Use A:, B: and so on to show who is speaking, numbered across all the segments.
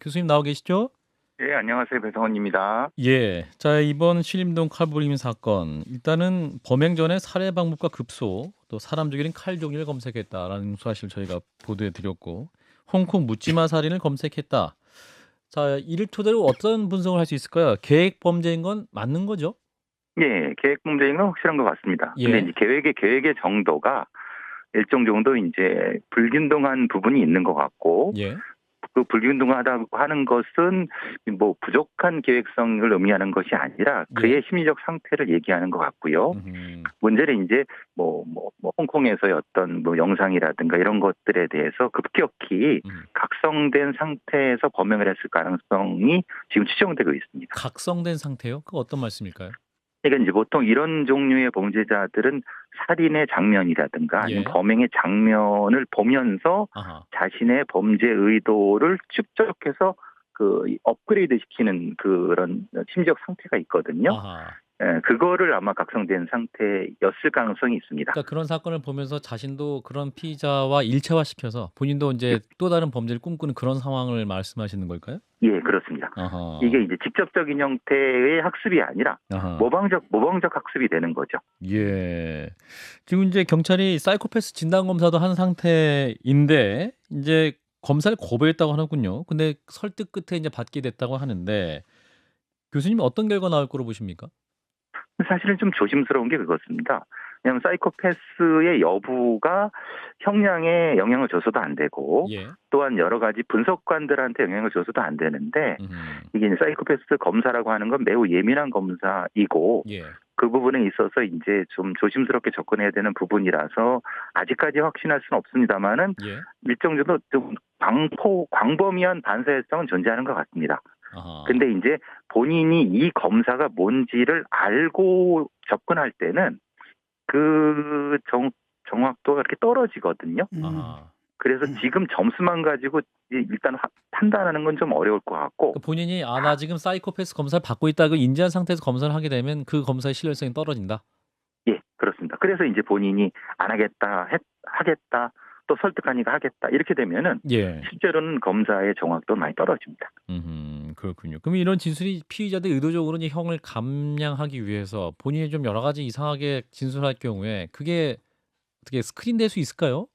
A: 교수님 나와 계시죠?
B: 예, 안녕하세요. 배성원입니다.
A: 예. 자, 이번 신림동 칼부림 사건. 일단은 범행 전에 살해 방법과 급소, 또 사람 죽이는 칼 종류를 검색했다라는 사실 저희가 보도해 드렸고, 홍콩 묻지마 살인을 검색했다. 자, 이를 토대로 어떤 분석을 할 수 있을까요? 계획 범죄인 건 맞는 거죠?
B: 예, 계획 문제인 건 확실한 것 같습니다. 근데
A: 예.
B: 이제 계획의 정도가 일정 정도 이제 불균등한 부분이 있는 것 같고,
A: 예.
B: 그 불균등하다고 하는 것은 뭐 부족한 계획성을 의미하는 것이 아니라
A: 예.
B: 그의 심리적 상태를 얘기하는 것 같고요.
A: 음.
B: 문제는 이제 홍콩에서의 어떤 뭐 영상이라든가 이런 것들에 대해서 급격히
A: 음.
B: 각성된 상태에서 범행을 했을 가능성이 지금 추정되고 있습니다.
A: 각성된 상태요? 그 어떤 말씀일까요?
B: 그러니까 이제 보통 이런 종류의 범죄자들은 살인의 장면이라든가 아니면
A: 예.
B: 범행의 장면을 보면서
A: 아하.
B: 자신의 범죄 의도를 축적해서 그 업그레이드 시키는 그런 심리적 상태가 있거든요.
A: 아하.
B: 예, 그거를 아마 각성된 상태였을 가능성이 있습니다.
A: 그러니까 그런 사건을 보면서 자신도 그런 피의자와 일체화시켜서 본인도
B: 예,
A: 인제 또 다른 범죄를 꿈꾸는 그런 상황을 말씀하시는 걸까요?
B: 예, 그렇습니다.
A: 아하.
B: 이게 이제 직접적인 형태의 학습이 아니라
A: 아하.
B: 모방적 학습이 되는 거죠.
A: 예. 지금 인제 경찰이 사이코패스 진단 검사도 한 상태인데 인제 검사를 거부했다고 하는군요. 근데 설득 끝에 인제 받게 됐다고 하는데 교수님은 어떤 결과 나올 거로 보십니까?
B: 사실은 좀 조심스러운 게 그것입니다. 왜냐하면 사이코패스의 여부가 형량에 영향을 줘서도 안 되고
A: 예.
B: 또한 여러 가지 분석관들한테 영향을 줘서도 안 되는데
A: 음음.
B: 이게 이제 사이코패스 검사라고 하는 건 매우 예민한 검사이고
A: 예.
B: 그 부분에 있어서 이제 좀 조심스럽게 접근해야 되는 부분이라서 아직까지 확신할 수는 없습니다만은
A: 예.
B: 일정 정도 좀 광범위한 반사회성은 존재하는 것 같습니다.
A: 아하.
B: 근데 이제 본인이 이 검사가 뭔지를 알고 접근할 때는 그 정확도가 그렇게 떨어지거든요.
A: 아하.
B: 그래서 지금 점수만 가지고 일단 판단하는 건 좀 어려울 것 같고,
A: 그 본인이 '아 나 지금 사이코패스 검사를 받고 있다.' 그 인지한 상태에서 검사를 하게 되면 그 검사의 신뢰성이 떨어진다?
B: 예, 그렇습니다. 그래서 이제 본인이 안 하겠다, 하겠다, 또 설득하니까 하겠다 이렇게 되면은
A: 예.
B: 실제로는 검사의 정확도는 많이 떨어집니다.
A: 그렇군요. 그럼 이런 진술이 피의자들이 의도적으로 이제 형을 감량하기 위해서 본인이 좀 여러 가지 이상하게 진술할 경우에 그게 어떻게 스크린될 수 있을까요?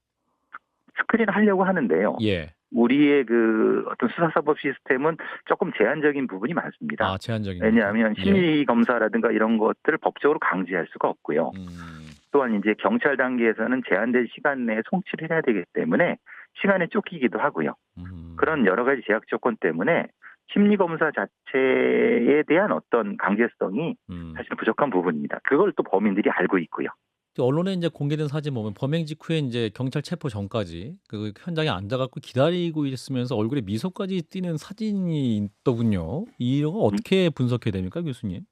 B: 스크린 하려고 하는데요.
A: 예.
B: 우리의 그 어떤 수사사법 시스템은 조금 제한적인 부분이 많습니다.
A: 아 제한적인 거죠.
B: 왜냐하면
A: 예.
B: 심리 검사라든가 이런 것들을 법적으로 강제할 수가 없고요.
A: 음.
B: 또한 이제 경찰 단계에서는 제한된 시간 내에 송치를 해야 되기 때문에 시간에 쫓기기도 하고요.
A: 음.
B: 그런 여러 가지 제약 조건 때문에 심리 검사 자체에 대한 어떤 강제성이
A: 음.
B: 사실 부족한 부분입니다. 그걸 또 범인들이 알고 있고요.
A: 그 언론에 인제 공개된 사진 보면 범행 직후에 인제 경찰 체포 전까지 그 현장에 앉아 갖고 기다리고 있으면서 얼굴에 미소까지 띠는 사진이 있더군요. 이런 거
B: 음,
A: 어떻게 분석해야 됩니까 교수님?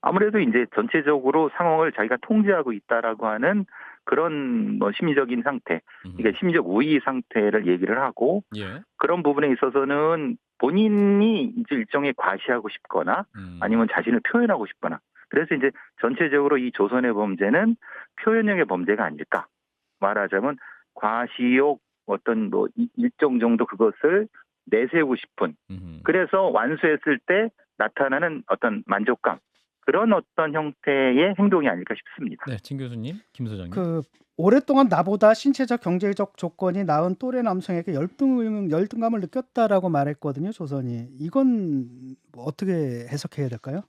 B: 아무래도 이제 전체적으로 상황을 자기가 통제하고 있다라고 하는 그런 뭐 심리적인 상태,
A: 음.
B: 그러니까 심리적 우위 상태를 얘기를 하고
A: 예.
B: 그런 부분에 있어서는 본인이 이제 일종의 과시하고 싶거나
A: 음.
B: 아니면 자신을 표현하고 싶거나 그래서 이제 전체적으로 이 조선의 범죄는 표현형의 범죄가 아닐까 말하자면 과시욕 어떤 뭐 일정 정도 그것을 내세우고 싶은
A: 음음.
B: 그래서 완수했을 때 나타나는 어떤 만족감 그런 어떤 형태의 행동이 아닐까 싶습니다.
A: 네. 진 교수님, 김 소장님.
C: 그 "오랫동안 나보다 신체적 경제적 조건이 나은 또래 남성에게 열등감을 느꼈다."라고 말했거든요, 조선이. 이건 뭐 어떻게 해석해야 될까요?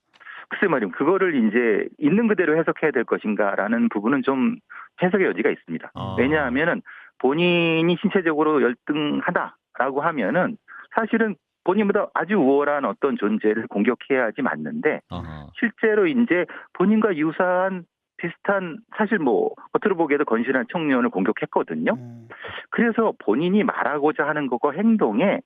B: 글쎄 말이요. 그거를 인제 있는 그대로 해석해야 될 것인가라는 부분은 좀 해석의 여지가 있습니다.
A: 아.
B: 왜냐하면은 본인이 신체적으로 열등하다라고 하면은 사실은 본인보다 아주 우월한 어떤 존재를 공격해야지 맞는데
A: 아하.
B: 실제로 인제 본인과 유사한 비슷한 사실 뭐 겉으로 보기에도 건실한 청년을 공격했거든요.
C: 음.
B: 그래서 본인이 말하고자 하는 것과 행동에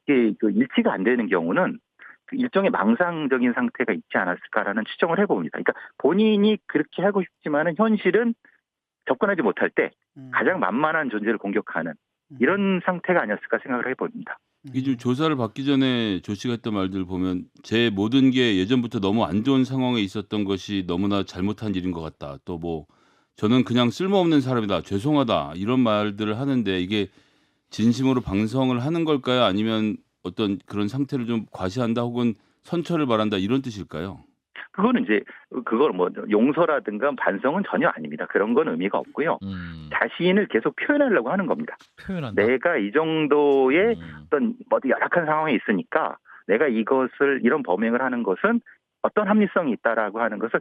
B: 이게 그 일치가 안 되는 경우는 그 일종의 망상적인 상태가 있지 않았을까라는 추정을 해봅니다. 그러니까 본인이 그렇게 하고 싶지만은 현실은 접근하지 못할 때 가장
C: 음.
B: 만만한 존재를 공격하는
C: 음.
B: 이런 상태가 아니었을까 생각을 해봅니다.
D: 이게 좀
C: 음.
D: 조사를 받기 전에 조 씨가 했던 말들 보면 "제 모든 게 예전부터 너무 안 좋은 상황에 있었던 것이 너무나 잘못한 일인 것 같다." 또 뭐 "저는 그냥 쓸모없는 사람이다. 죄송하다." 이런 말들을 하는데 이게 진심으로 방성을 하는 걸까요? 아니면 어떤 그런 상태를 좀 과시한다 혹은 선처를 바란다 이런 뜻일까요?
B: 그거는 이제 그걸 뭐 용서라든가 반성은 전혀 아닙니다. 그런 건 의미가 없고요. 자신을 계속 표현하려고 하는 겁니다.
A: 표현한다.
B: 내가 이 정도의
A: 음.
B: 어떤 열악한 상황에 있으니까 내가 이런 범행을 하는 것은 어떤 합리성이 있다라고 하는 것을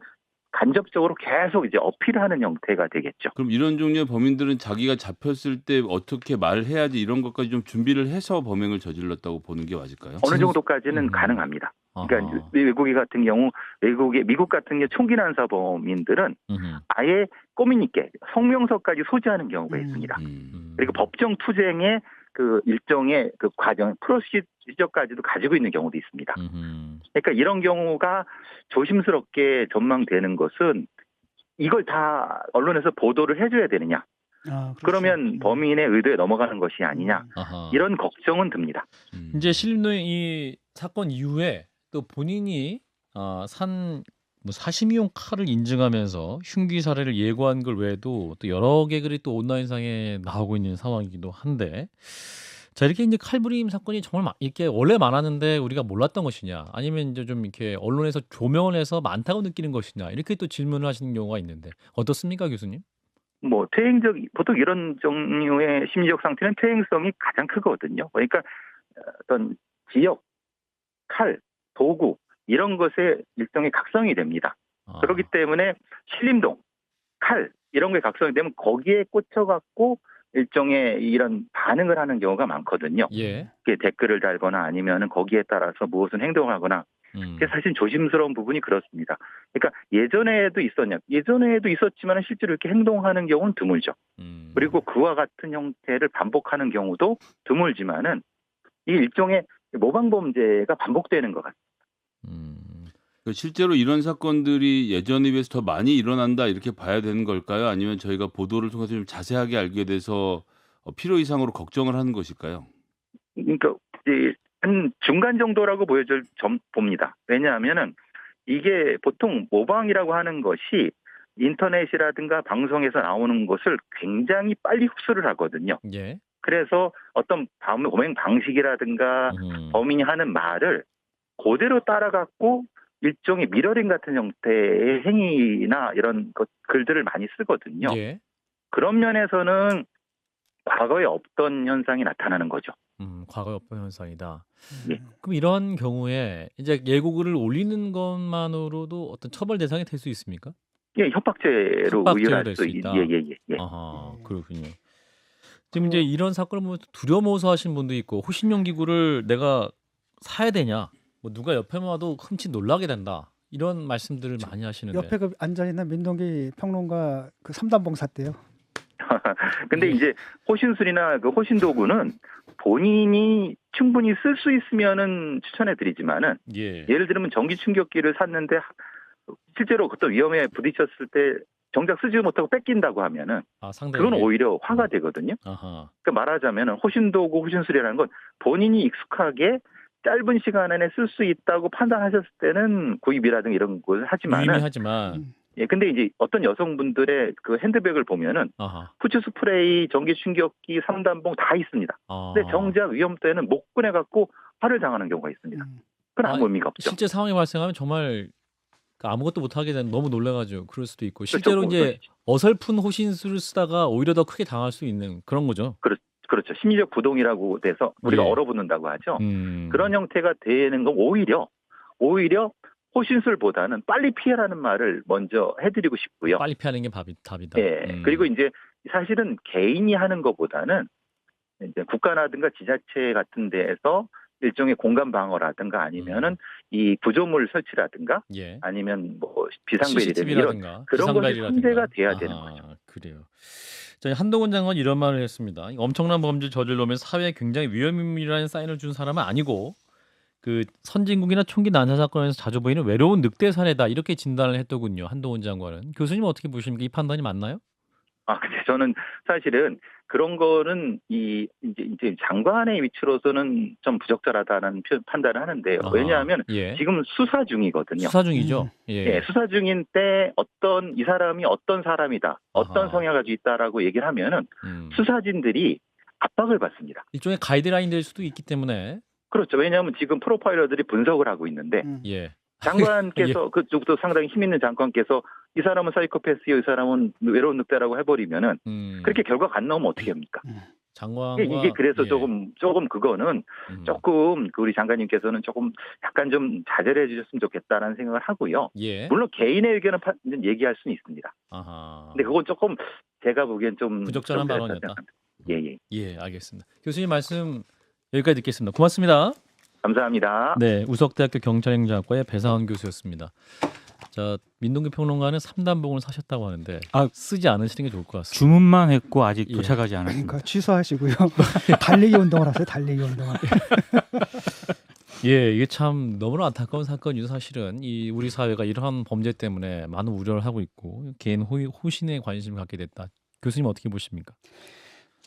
B: 간접적으로 계속 이제 어필하는 형태가 되겠죠.
D: 그럼 이런 종류의 범인들은 자기가 잡혔을 때 어떻게 말을 해야지 이런 것까지 좀 준비를 해서 범행을 저질렀다고 보는 게 맞을까요?
B: 어느
A: 진-
B: 정도까지는
A: 음.
B: 가능합니다.
A: 아하.
B: 그러니까 외국의 같은 경우 미국 같은 경우 총기 난사 범인들은
A: 음흠.
B: 아예 꼬민 있게 성명서까지 소지하는 경우가
C: 음.
B: 있습니다.
D: 음.
B: 그리고 법정 투쟁의 그 일종의 그 과정 프로시저까지도 가지고 있는 경우도 있습니다.
A: 음흠.
B: 그러니까 이런 경우가 조심스럽게 전망되는 것은 이걸 다 언론에서 보도를 해줘야 되느냐?
C: 아, 그렇죠.
B: 그러면 범인의 의도에 넘어가는 것이 아니냐?
A: 아하.
B: 이런 걱정은 듭니다.
A: 이제 신림동의 이 사건 이후에 또 본인이 산 뭐 사심이용 칼을 인증하면서 흉기 살해를 예고한 걸 외에도 또 여러 개들이 또 온라인상에 나오고 있는 상황이기도 한데, 자 이렇게 이제 칼부림 사건이 정말 이렇게 원래 많았는데 우리가 몰랐던 것이냐, 아니면 이제 좀 이렇게 언론에서 조명을 해서 많다고 느끼는 것이냐, 이렇게 또 질문을 하시는 경우가 있는데 어떻습니까, 교수님?
B: 뭐 보통 이런 종류의 심리적 상태는 퇴행성이 가장 크거든요. 그러니까 어떤 지역, 칼, 도구 이런 것에 일종의 각성이 됩니다.
A: 아,
B: 그렇기 때문에 신림동, 칼 이런 게 각성이 되면 거기에 꽂혀갖고 일종의 이런 반응을 하는 경우가 많거든요.
A: 예.
B: 이렇게 댓글을 달거나 아니면은 거기에 따라서 무엇은 행동을 하거나. 그게 사실 조심스러운 부분이 그렇습니다. 그러니까 예전에도 있었지만 실제로 이렇게 행동하는 경우는 드물죠. 그리고 그와 같은 형태를 반복하는 경우도 드물지만은 이 일종의 모방 범죄가 반복되는 것 같아요.
D: 실제로 이런 사건들이 예전에 비해서 더 많이 일어난다 이렇게 봐야 되는 걸까요? 아니면 저희가 보도를 통해서 좀 자세하게 알게 돼서 필요 이상으로 걱정을 하는 것일까요?
B: 그러니까 이제 한 중간 정도라고 봅니다. 왜냐하면은 이게 보통 모방이라고 하는 것이 인터넷이라든가 방송에서 나오는 것을 굉장히 빨리 흡수를 하거든요.
A: 예.
B: 그래서 어떤 범행 방식이라든가 범인이 하는 말을 그대로 따라갖고 일종의 미러링 같은 형태의 행위나 이런 글들을 많이 쓰거든요.
A: 예.
B: 그런 면에서는 과거에 없던 현상이 나타나는 거죠.
A: 과거에 없던 현상이다.
B: 예.
A: 그럼 이런 경우에 이제 예고글을 올리는 것만으로도 어떤 처벌 대상이 될 수 있습니까?
B: 예, 협박죄로
A: 협박죄로
B: 의율할
A: 될
B: 수
A: 수 있다.
B: 예.
A: 아하, 그렇군요. 지금 이제 이런 사건을 보면 두려워서 하신 분도 있고, 호신용 기구를 내가 사야 되냐, 뭐 누가 옆에만 와도 흠칫 놀라게 된다, 이런 말씀들을 많이 하시는데.
C: 옆에 그 앉아 있는 민동기 평론가 그 3단봉 샀대요.
B: 근데 이제 호신술이나 그 호신 도구는 본인이 충분히 쓸 수 있으면은 추천해 드리지만은
A: 예.
B: 예를 들면 전기 충격기를 샀는데 실제로 어떤 위험에 부딪혔을 때 정작 쓰지 못하고 뺏긴다고 하면은
A: 상대에게.
B: 그건 오히려 화가 되거든요.
A: 아하.
B: 그러니까 말하자면은 호신도구, 호신술이라는 건 본인이 익숙하게 짧은 시간 안에 쓸 수 있다고 판단하셨을 때는 구입이라든가 이런 것을 하지만은
A: 유의미하지만.
B: 예, 근데 이제 어떤 여성분들의 그 핸드백을 보면은
A: 아하.
B: 후추 스프레이, 전기 충격기, 3단봉 다 있습니다. 근데 정작 위험때는 못 꺼내갖고 화를 당하는 경우가 있습니다. 그건 아무 의미가 없죠.
A: 실제 상황이 발생하면 정말 아무것도 못하게 되는, 너무 놀라가지고 그럴 수도 있고, 실제로 이제 어설픈 호신술을 쓰다가 오히려 더 크게 당할 수 있는 그런 거죠.
B: 그렇죠. 심리적 부동이라고 돼서 우리가
A: 예.
B: 얼어붙는다고 하죠. 그런 형태가 되는 건 오히려 호신술보다는 빨리 피해라는 말을 먼저 해드리고 싶고요.
A: 빨리 피하는 게 답이다.
B: 예. 그리고 이제 사실은 개인이 하는 것보다는 이제 국가라든가 지자체 같은 데에서 일종의 공간 방어라든가 아니면은 이 구조물 설치라든가
A: 예.
B: 아니면 뭐 비상벨이라든가
A: CCTV라든가
B: 그런 것이 상대가 돼야 되는
A: 아하,
B: 거죠.
A: 그래요. 저희 한동훈 장관 이런 말을 했습니다. 엄청난 범죄를 저질러면 사회에 굉장히 위험인물이라는 사인을 준 사람은 아니고, 그 선진국이나 총기 난사 사건에서 자주 보이는 외로운 늑대 사례다, 이렇게 진단을 했더군요, 한동훈 장관은. 교수님 어떻게 보십니까? 이 판단이 맞나요?
B: 근데 저는 사실은 그런 거는 이제 장관의 위치로서는 좀 부적절하다는 판단을 하는데요. 왜냐하면
A: 예.
B: 지금 수사 중이거든요.
A: 수사 중이죠.
B: 예, 수사 중인 때 이 사람이 어떤 사람이다, 어떤 성향을 가지고 있다라고 얘기를 하면은 수사진들이 압박을 받습니다.
A: 일종의 가이드라인 될 수도 있기 때문에.
B: 그렇죠. 왜냐하면 지금 프로파일러들이 분석을 하고 있는데
A: 예.
B: 장관께서 그쪽도 상당히 힘 있는 장관께서 이 사람은 사이코패스요, 이 사람은 외로운 늑대라고 해버리면은 그렇게 결과가 안 나오면 어떻게 합니까?
A: 장관과
B: 이게 그래서
A: 예.
B: 조금 그거는 조금 그 우리 장관님께서는 조금 약간 좀 자제를 해주셨으면 좋겠다라는 생각을 하고요.
A: 예.
B: 물론 개인의 의견은 얘기할 수는 있습니다.
A: 아하.
B: 근데 그건 조금 제가 보기엔 좀
A: 부적절한
B: 좀
A: 발언이었다.
B: 예예.
A: 예, 알겠습니다. 교수님 말씀 여기까지 듣겠습니다. 고맙습니다.
B: 감사합니다.
A: 네, 우석대학교 경찰행정학과의 배상원 교수였습니다. 자, 민동기 평론가는 3단봉을 사셨다고 하는데 쓰지 않으시는 게 좋을 것 같습니다.
E: 주문만 했고 아직
A: 예.
E: 도착하지 않았습니다.
C: 그러니까 취소하시고요. 달리기 운동을 하세요. 달리기 운동을.
A: 예, 이게 참 너무나 안타까운 사건이죠. 사실은 이 우리 사회가 이러한 범죄 때문에 많은 우려를 하고 있고 개인 호신에 관심을 갖게 됐다. 교수님 어떻게 보십니까?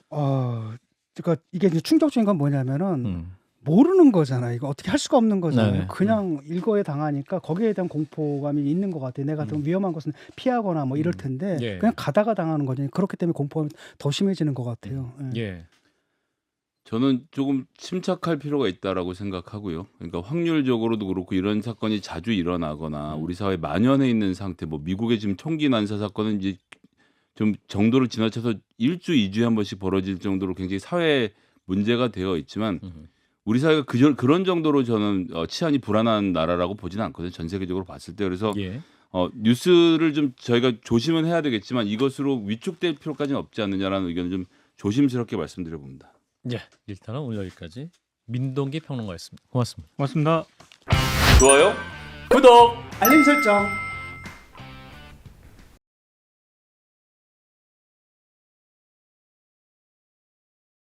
C: 그러니까 이게 이제 충격적인 건 뭐냐면은
A: 음.
C: 모르는 거잖아요. 이거 어떻게 할 수가 없는 거잖아요.
A: 네네.
C: 그냥 일거에 당하니까 거기에 대한 공포감이 있는 것 같아요. 내가 더 위험한 것은 피하거나 뭐 이럴 텐데
A: 예.
C: 그냥 가다가 당하는 거죠. 그렇기 때문에 공포감이 더 심해지는 것 같아요. 예.
A: 예.
D: 저는 조금 침착할 필요가 있다라고 생각하고요. 그러니까 확률적으로도 그렇고 이런 사건이 자주 일어나거나 우리 사회에 만연해 있는 상태, 뭐 미국의 지금 총기 난사 사건은 이제 좀 정도를 지나쳐서 1주, 2주에 한 번씩 벌어질 정도로 굉장히 사회 문제가 되어 있지만 우리 사회가 그런 정도로 저는 치안이 불안한 나라라고 보지는 않거든요. 전 세계적으로 봤을 때. 그래서
A: 예.
D: 뉴스를 좀 저희가 조심은 해야 되겠지만 이것으로 위축될 필요까지는 없지 않느냐라는 의견을 좀 조심스럽게 말씀드려 봅니다.
A: 예. 일단은 오늘 여기까지 민동기 평론가였습니다. 고맙습니다.
E: 고맙습니다.
A: 좋아요. 구독.
C: 알림 설정.